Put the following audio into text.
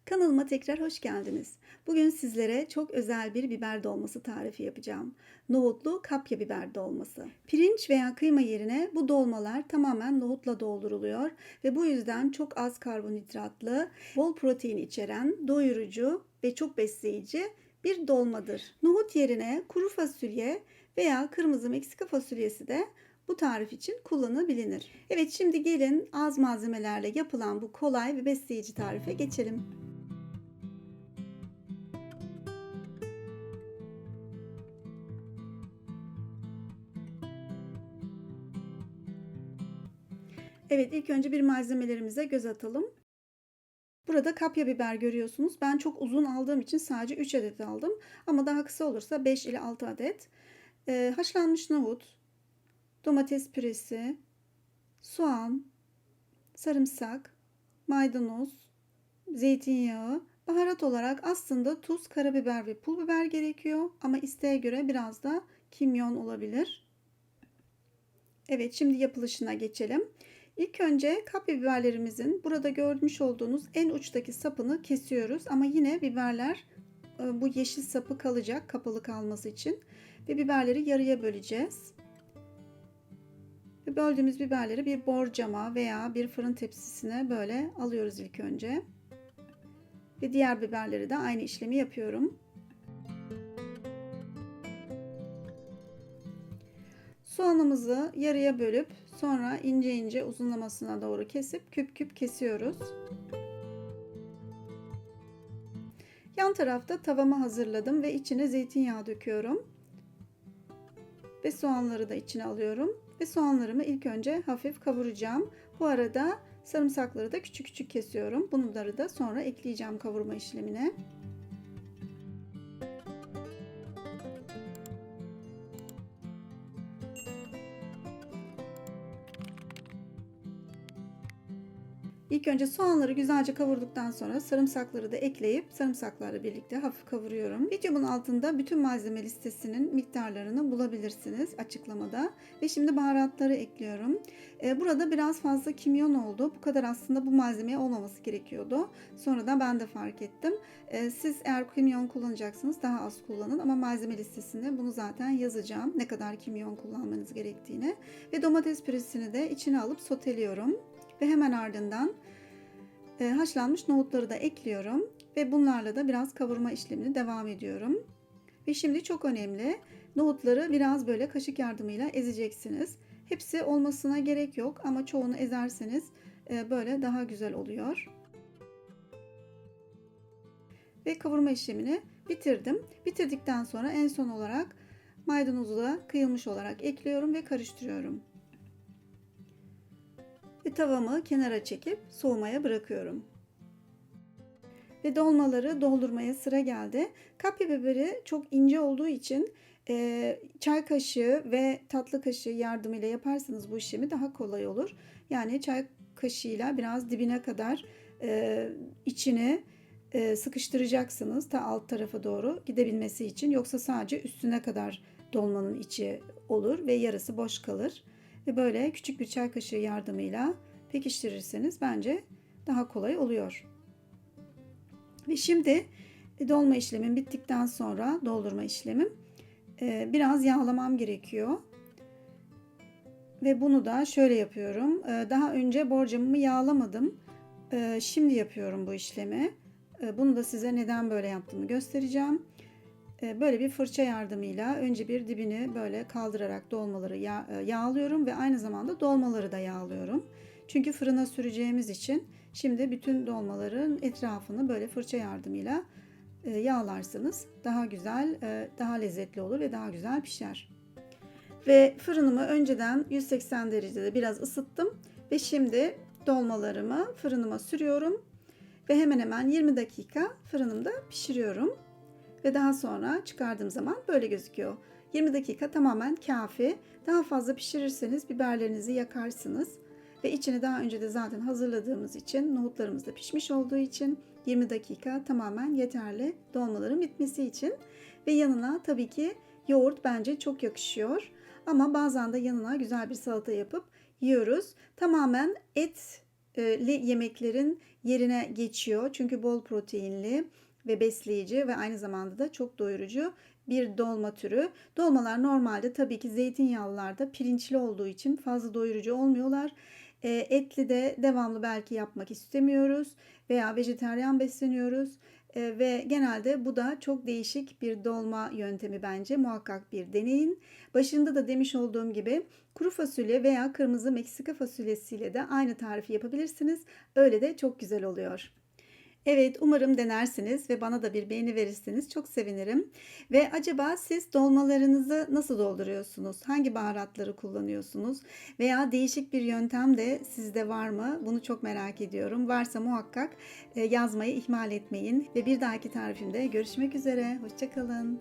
Kanalıma tekrar hoş geldiniz. Bugün sizlere çok özel bir biber dolması tarifi yapacağım. Nohutlu kapya biber dolması. Pirinç veya kıyma yerine bu dolmalar tamamen nohutla dolduruluyor ve bu yüzden çok az karbonhidratlı, bol protein içeren, doyurucu ve çok besleyici bir dolmadır. Nohut yerine kuru fasulye veya kırmızı Meksika fasulyesi de bu tarif için kullanılabilir. Evet, şimdi gelin az malzemelerle yapılan bu kolay ve besleyici tarife geçelim. Evet, ilk önce bir malzemelerimize göz atalım. Burada kapya biber görüyorsunuz. Ben çok uzun aldığım için sadece 3 adet aldım. Ama daha kısa olursa 5 ile 6 adet. Haşlanmış nohut, domates püresi, soğan, sarımsak, maydanoz, zeytinyağı. Baharat olarak aslında tuz, karabiber ve pul biber gerekiyor. Ama isteğe göre biraz da kimyon olabilir. Evet, şimdi yapılışına geçelim. İlk önce kapya biberlerimizin burada görmüş olduğunuz en uçtaki sapını kesiyoruz. Ama yine biberler bu yeşil sapı kalacak kapalı kalması için. Ve biberleri yarıya böleceğiz. Ve böldüğümüz biberleri bir borcama veya bir fırın tepsisine böyle alıyoruz ilk önce. Ve diğer biberleri de aynı işlemi yapıyorum. Soğanımızı yarıya bölüp sonra ince ince uzunlamasına doğru kesip küp küp kesiyoruz. Yan tarafta tavamı hazırladım ve içine zeytinyağı döküyorum. Ve soğanları da içine alıyorum. Ve soğanlarımı ilk önce hafif kavuracağım. Bu arada sarımsakları da küçük küçük kesiyorum. Bunları da sonra ekleyeceğim kavurma işlemine. İlk önce soğanları güzelce kavurduktan sonra sarımsakları da ekleyip sarımsaklarla birlikte hafif kavuruyorum. Videomun altında bütün malzeme listesinin miktarlarını bulabilirsiniz açıklamada. Ve şimdi baharatları ekliyorum. Burada biraz fazla kimyon oldu. Bu kadar aslında bu malzemeye olmaması gerekiyordu. Sonradan ben de fark ettim. Siz eğer kimyon kullanacaksınız daha az kullanın. Ama malzeme listesinde bunu zaten yazacağım. Ne kadar kimyon kullanmanız gerektiğini. Ve domates püresini de içine alıp soteliyorum. Ve hemen ardından haşlanmış nohutları da ekliyorum ve bunlarla da biraz kavurma işlemini devam ediyorum. Ve şimdi çok önemli, nohutları biraz böyle kaşık yardımıyla ezeceksiniz. Hepsi olmasına gerek yok ama çoğunu ezerseniz böyle daha güzel oluyor. Ve kavurma işlemini bitirdim. Bitirdikten sonra en son olarak maydanozu da kıyılmış olarak ekliyorum ve karıştırıyorum. Ve tavamı kenara çekip soğumaya bırakıyorum. Ve dolmaları doldurmaya sıra geldi. Kapya biberi çok ince olduğu için çay kaşığı ve tatlı kaşığı yardımıyla yaparsanız bu işlemi daha kolay olur. Yani çay kaşığıyla biraz dibine kadar içine sıkıştıracaksınız ta alt tarafa doğru gidebilmesi için. Yoksa sadece üstüne kadar dolmanın içi olur ve yarısı boş kalır. Ve böyle küçük bir çay kaşığı yardımıyla pekiştirirseniz bence daha kolay oluyor. Ve şimdi dolma işlemim bittikten sonra doldurma işlemim biraz yağlamam gerekiyor. Ve bunu da şöyle yapıyorum. Daha önce borcamımı yağlamadım. Şimdi yapıyorum bu işlemi. Bunu da size neden böyle yaptığımı göstereceğim. Böyle bir fırça yardımıyla önce bir dibini böyle kaldırarak dolmaları yağlıyorum ve aynı zamanda dolmaları da yağlıyorum. Çünkü fırına süreceğimiz için şimdi bütün dolmaların etrafını böyle fırça yardımıyla yağlarsanız daha güzel, daha lezzetli olur ve daha güzel pişer. Ve fırınımı önceden 180 derecede biraz ısıttım ve şimdi dolmalarımı fırınıma sürüyorum ve hemen hemen 20 dakika fırınımda pişiriyorum. Ve daha sonra çıkardığım zaman böyle gözüküyor. 20 dakika tamamen kafi. Daha fazla pişirirseniz biberlerinizi yakarsınız. Ve içini daha önce de zaten hazırladığımız için, nohutlarımız da pişmiş olduğu için 20 dakika tamamen yeterli dolmaların bitmesi için. Ve yanına tabii ki yoğurt bence çok yakışıyor. Ama bazen de yanına güzel bir salata yapıp yiyoruz. Tamamen et yemeklerin yerine geçiyor. Çünkü bol proteinli ve besleyici ve aynı zamanda da çok doyurucu bir dolma türü. Dolmalar normalde tabii ki zeytinyağlılarda pirinçli olduğu için fazla doyurucu olmuyorlar. Etli de devamlı belki yapmak istemiyoruz veya vejetaryen besleniyoruz. Ve genelde bu da çok değişik bir dolma yöntemi bence. Muhakkak bir deneyin. Başında da demiş olduğum gibi kuru fasulye veya kırmızı Meksika fasulyesiyle de aynı tarifi yapabilirsiniz. Öyle de çok güzel oluyor. Evet, umarım denersiniz ve bana da bir beğeni verirseniz çok sevinirim. Ve acaba siz dolmalarınızı nasıl dolduruyorsunuz? Hangi baharatları kullanıyorsunuz? Veya değişik bir yöntem de sizde var mı? Bunu çok merak ediyorum. Varsa muhakkak yazmayı ihmal etmeyin. Ve bir dahaki tarifimde görüşmek üzere. Hoşça kalın.